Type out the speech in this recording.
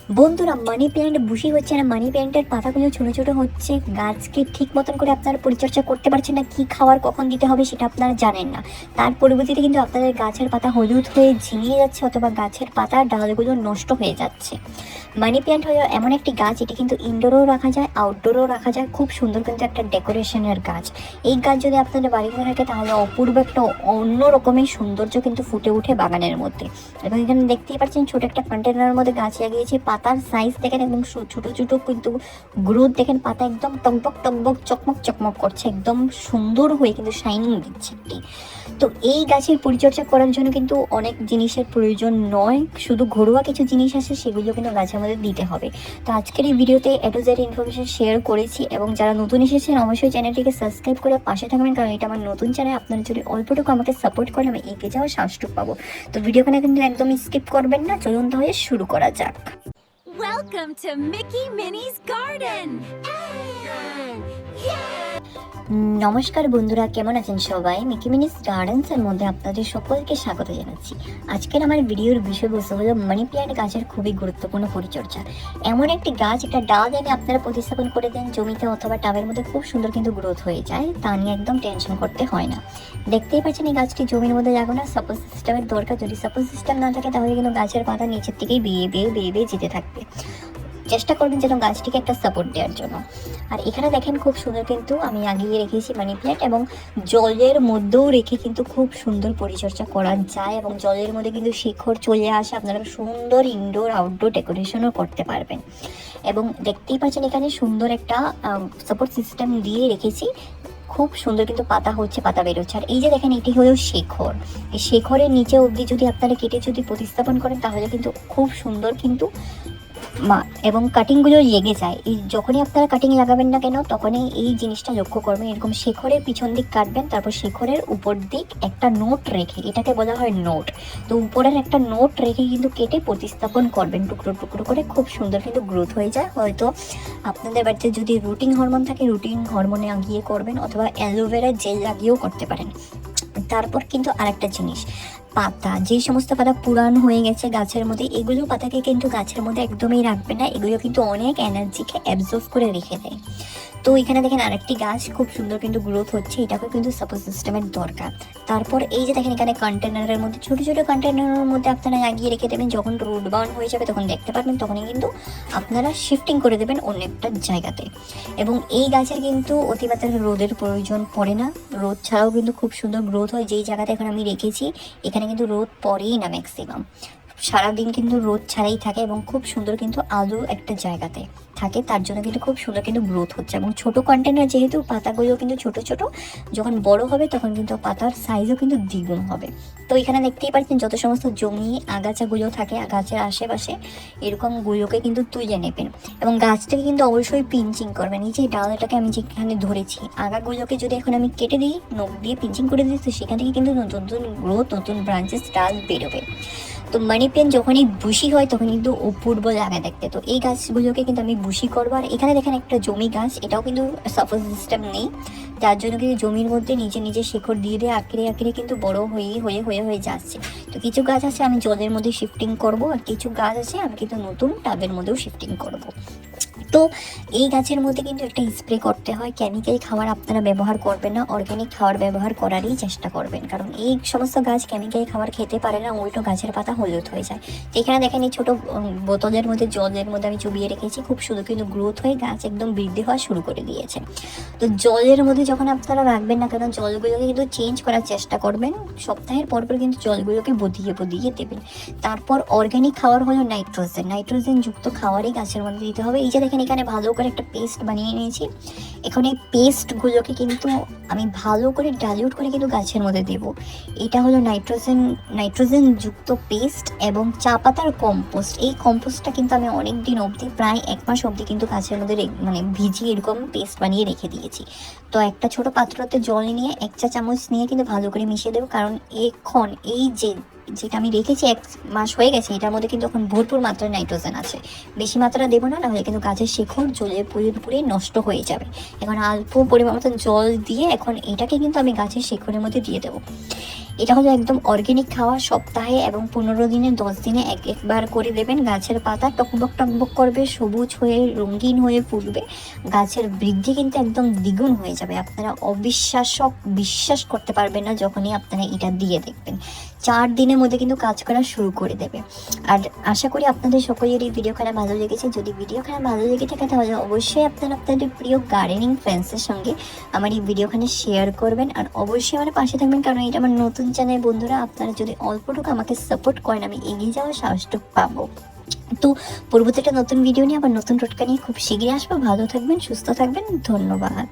বন্ধুরা, money plant bushy হচ্ছে না, মানি প্ল্যান্টের পাতাগুলো ছোট ছোট হচ্ছে। গাছকে ঠিক মতন করে আপনারা পরিচর্যা করতে পারছেন না, কি খাবার কখন দিতে হবে সেটা আপনারা জানেন না। তার পরবর্তীতে কিন্তু আপনাদের গাছের পাতা হলুদ হয়ে ঝিমিয়ে যাচ্ছে, অথবা গাছের পাতা ডালগুলো নষ্ট হয়ে যাচ্ছে। মানি প্ল্যান্ট হলো এমন একটি গাছ, এটি কিন্তু ইনডোরেও রাখা যায়, আউটডোরেও রাখা যায়। খুব সুন্দর কিন্তু একটা ডেকোরেশনের গাছ। এই গাছ যদি আপনাদের বাড়িতে থাকে তাহলে অপূর্ব একটা অন্য রকমের সৌন্দর্য কিন্তু ফুটে উঠে বাগানের মধ্যে। এবং এখানে দেখতেই পাচ্ছেন ছোট একটা কন্টেনারের মধ্যে গাছ লাগিয়েছি। পাতার সাইজ দেখেন এবং ছোট ছোট কিন্তু গ্রোথ দেখেন, পাতা একদম টকবক টকবক চকমক চকমক করছে, একদম সুন্দর হয়ে কিন্তু শাইনিং দিচ্ছে একটি। তো এই গাছের পরিচর্যা করার জন্য কিন্তু অনেক জিনিসের প্রয়োজন নয়, শুধু ঘরোয়া কিছু জিনিস আছে সেগুলো কিন্তু গাছের মধ্যে দিতে হবে। তো আজকের এই ভিডিওতে এ টু জেড ইনফরমেশন শেয়ার করেছি, এবং যারা নতুন এসেছেন অবশ্যই চ্যানেলটিকে সাবস্ক্রাইব করে পাশে থাকবেন, কারণ এটা আমার নতুন চ্যানেল। আপনারা যদি অল্পটুকু আমাকে সাপোর্ট করেন আমি এগিয়ে যাওয়ার সাহসটুকু পাবো। তো ভিডিওখানে কিন্তু একদম স্কিপ করবেন না, চলুন তাহলে শুরু করা যাক। Welcome to Mickey Minnie's Garden! নমস্কার বন্ধুরা, কেমন আছেন সবাই? মিকি মিনিস গার্ডেন্সের মধ্যে আপনাদের সকলকে স্বাগত জানাচ্ছি। আজকের আমার ভিডিওর বিষয়বস্তু হলো মানি প্ল্যান্ট গাছের খুবই গুরুত্বপূর্ণ পরিচর্যা। এমন একটি গাছ, এটা ডাল এনে আপনারা প্রতিস্থাপন করে দেন জমিতে অথবা টাবের মধ্যে, খুব সুন্দর কিন্তু গ্রোথ হয়ে যায়, তা নিয়ে একদম টেনশন করতে হয় না। দেখতেই পাচ্ছেন এই গাছটি জমির মধ্যে লাগানো। সাপোজ সিস্টেমের দরকার, যদি সাপোজ সিস্টেম না থাকে তাহলে কিন্তু গাছের পাতা নিচের দিকেই বেয়ে বেয়ে বেয়ে বেয়ে যেতে থাকবে। চেষ্টা করবেন যেন গাছটিকে একটা সাপোর্ট দেওয়ার জন্য। আর এখানে দেখেন খুব সুন্দর কিন্তু আমি আগিয়ে রেখেছি মানি প্ল্যান্ট, এবং জলের মধ্যেও রেখে কিন্তু খুব সুন্দর পরিচর্যা করা যায়, এবং জলের মধ্যে কিন্তু শিকড় চলে আসে, আপনারা সুন্দর ইনডোর আউটডোর ডেকোরেশনও করতে পারবেন। এবং দেখতেই পাচ্ছেন এখানে সুন্দর একটা সাপোর্ট সিস্টেম দিয়ে রেখেছি। খুব সুন্দর কিন্তু পাতা হচ্ছে, পাতা বেরোচ্ছে। আর এই যে দেখেন এটি হলো শেখর, এই শেখরের নিচে অবধি যদি আপনারা কেটে যদি প্রতিস্থাপন করেন তাহলে কিন্তু খুব সুন্দর কিন্তু এবং কাটিংগুলো লেগে যায়। এই যখনই আপনারা কাটিং লাগাবেন না কেন তখনই এই জিনিসটা লক্ষ্য করবেন, এরকম শেখরের পিছন দিক কাটবেন, তারপর শেখরের উপর দিক একটা নোট রেখে, এটাকে বলা হয় নোট। তো উপরের একটা নোট রেখে কিন্তু কেটে প্রতিস্থাপন করবেন টুকরো টুকরো করে, খুব সুন্দর কিন্তু গ্রোথ হয়ে যায়। হয়তো আপনাদের বাড়িতে যদি রুটিন হরমোন থাকে, রুটিন হরমোনে লাগিয়ে করবেন, অথবা অ্যালোভেরা জেল লাগিয়েও করতে পারেন। তারপর কিন্তু আরেকটা জিনিস, পাতা, যে সমস্ত পাতা পুরানো হয়ে গেছে গাছের মধ্যে, এগুলো পাতাকে কিন্তু গাছের মধ্যে একদমই রাখবে না, এগুলো কিন্তু অনেক এনার্জিকে অ্যাবজর্ব করে রেখে দেয়। তো এখানে দেখেন আরেকটি গাছ খুব সুন্দর কিন্তু গ্রোথ হচ্ছে, এটাকেও কিন্তু সাপোর্ট সিস্টেমের দরকার। তারপর এই যে দেখেন এখানে কন্টেনারের মধ্যে, ছোটো ছোটো কন্টেনারের মধ্যে আপনারা লাগিয়ে রেখে দেবেন, যখন রোড বাউন্ড হয়ে যাবে তখন দেখতে পারবেন, তখনই কিন্তু আপনারা শিফটিং করে দেবেন অন্য একটা জায়গাতে। এবং এই গাছের কিন্তু অতিমাত্রা রোদের প্রয়োজন পড়ে না, রোদ ছাড়াও কিন্তু খুব সুন্দর গ্রোথ হয়। যেই জায়গাতে এখন আমি রেখেছি এখানে কিন্তু রোদ পড়েই না, ম্যাক্সিমাম সারাদিন কিন্তু রোদ ছাড়াই থাকে, এবং খুব সুন্দর কিন্তু আলো একটা জায়গাতে থাকে, তার জন্য কিন্তু খুব সুন্দর কিন্তু গ্রোথ হচ্ছে। এবং ছোট কন্টেনার যেহেতু, পাতাগুলো কিন্তু ছোট ছোট, যখন বড় হবে তখন কিন্তু পাতার সাইজও কিন্তু দ্বিগুণ হবে। তো এখানে দেখতেই পাচ্ছেন যত সমস্ত জমি আগাছাগুলো থাকে গাছের আশেপাশে, এরকম গুলোকে কিন্তু তুলে নেবেন, এবং গাছটাকে কিন্তু অবশ্যই পিঞ্চিং করবেন। এই যে ডালটাকে আমি যেখানে ধরেছি, আগাগুলোকে যদি এখন আমি কেটে দিই, নখ দিয়ে পিঞ্চিং করে দিই, তো সেখান থেকে কিন্তু নতুন নতুন গ্রোথ, নতুন ব্রাঞ্চেস, ডাল বেরোবে। তো মানি প্ল্যান্ট যখনই বুশি হয় তখন কিন্তু অপূর্ব লাগে দেখতে। তো এই গাছগুলোকে কিন্তু আমি বুশি করবো। আর এখানে দেখেন একটা জমি গাছ, এটাও কিন্তু সাপোর্ট সিস্টেম নেই, যার জন্য কিন্তু জমির মধ্যে নিজে নিজে শিকড় দিয়ে দিয়ে আঁকড়ে আঁকড়ে কিন্তু বড় হয়ে হয়ে হয়ে হয়ে যাচ্ছে। তো কিছু গাছ আছে আমি জলের মধ্যে শিফটিং করব, আর কিছু গাছ আছে আমি কিন্তু নতুন টাবের মধ্যেও শিফটিং করব। তো এই গাছের মধ্যে কিন্তু একটা স্প্রে করতে হয়, কেমিক্যাল খাবার আপনারা ব্যবহার করবেন না, অর্গ্যানিক খাবার ব্যবহার করারই চেষ্টা করবেন, কারণ এই সমস্ত গাছ কেমিক্যাল খাবার খেতে পারে না, উল্টো গাছের পাতা হলুদ হয়ে যায়। তো এখানে দেখেন এই ছোটো বোতলের মধ্যে জলের মধ্যে আমি চুবিয়ে রেখেছি, খুব সুন্দর কিন্তু গ্রোথ হয়ে গাছ একদম বৃদ্ধি হওয়া শুরু করে দিয়েছে। তো জলের মধ্যে যখন আপনারা রাখবেন না কেন, জলগুলোকে কিন্তু চেঞ্জ করার চেষ্টা করবেন, সপ্তাহের পর পর কিন্তু জলগুলোকে বদিয়ে বদিয়ে দেবেন। তারপর অর্গ্যানিক খাবার হলো নাইট্রোজেন, নাইট্রোজেন যুক্ত খাবারই গাছের মধ্যে দিতে হবে। এই যে দেখেন এখানে ভালো করে একটা পেস্ট বানিয়ে নিয়েছি, এখন এই পেস্টগুলোকে কিন্তু আমি ভালো করে ডাইলিউট করে কিন্তু গাছের মধ্যে দেব। এটা হলো নাইট্রোজেন যুক্ত পেস্ট এবং চা পাতার কম্পোস্ট। এই কম্পোস্টটা কিন্তু আমি অনেক দিন অবধি, প্রায় 1 মাস অবধি কিন্তু গাছের মধ্যে মানে ভিজিয়ে এরকম পেস্ট বানিয়ে রেখে দিয়েছি। তো একটা ছোট পাত্রতে জল নিয়ে 1 চা চামচ নিয়ে কিন্তু ভালো করে মিশিয়ে দেবো, কারণ এখন এই যেটা আমি রেখেছি 1 মাস হয়ে গেছে, এটার মধ্যে কিন্তু এখন ভরপুর মাত্রায় নাইট্রোজেন আছে। বেশি মাত্রা দেবো না, নাহলে কিন্তু গাছের শিকড় জলে পুরোপুরি নষ্ট হয়ে যাবে। এখন অল্প পরিমাণ মতো জল দিয়ে এখন এটাকে কিন্তু আমি গাছের শিকড়ের মধ্যে দিয়ে দেবো। এটা হলো একদম অর্গ্যানিক খাওয়া। সপ্তাহে এবং 15 দিনে 10 দিনে একবার করে দেবেন। গাছের পাতা টকবক টকবক করবে, সবুজ হয়ে রঙিন হয়ে ফুটবে, গাছের বৃদ্ধি কিন্তু একদম দ্বিগুণ হয়ে যাবে। আপনারা বিশ্বাস করতে পারবেন না যখনই আপনারা এটা দিয়ে দেখবেন। 4 দিনের মধ্যে কিন্তু কাজ করা শুরু করে দেবে। আর আশা করি আপনাদের সকলের এই ভিডিওখানা ভালো লেগেছে। যদি ভিডিওখানা ভালো লেগে থাকে তাহলে অবশ্যই আপনারা আপনাদের প্রিয় গার্ডেনিং ফ্রেন্ডসের সঙ্গে আমার এই ভিডিওখানে শেয়ার করবেন। আর অবশ্যই আমার পাশে থাকবেন, কারণ এটা আমার নতুন চ্যানেল। বন্ধুরা, আপনারা যদি অল্পটুকু আমাকে সাপোর্ট করেন, আমি এগিয়ে যাওয়ার সাহসটুকু পাবো। তো পরবর্তী একটা নতুন ভিডিও নিয়ে আবার নতুন টোটকা নিয়ে খুব শীঘ্রই আসবো। ভালো থাকবেন, সুস্থ থাকবেন, ধন্যবাদ।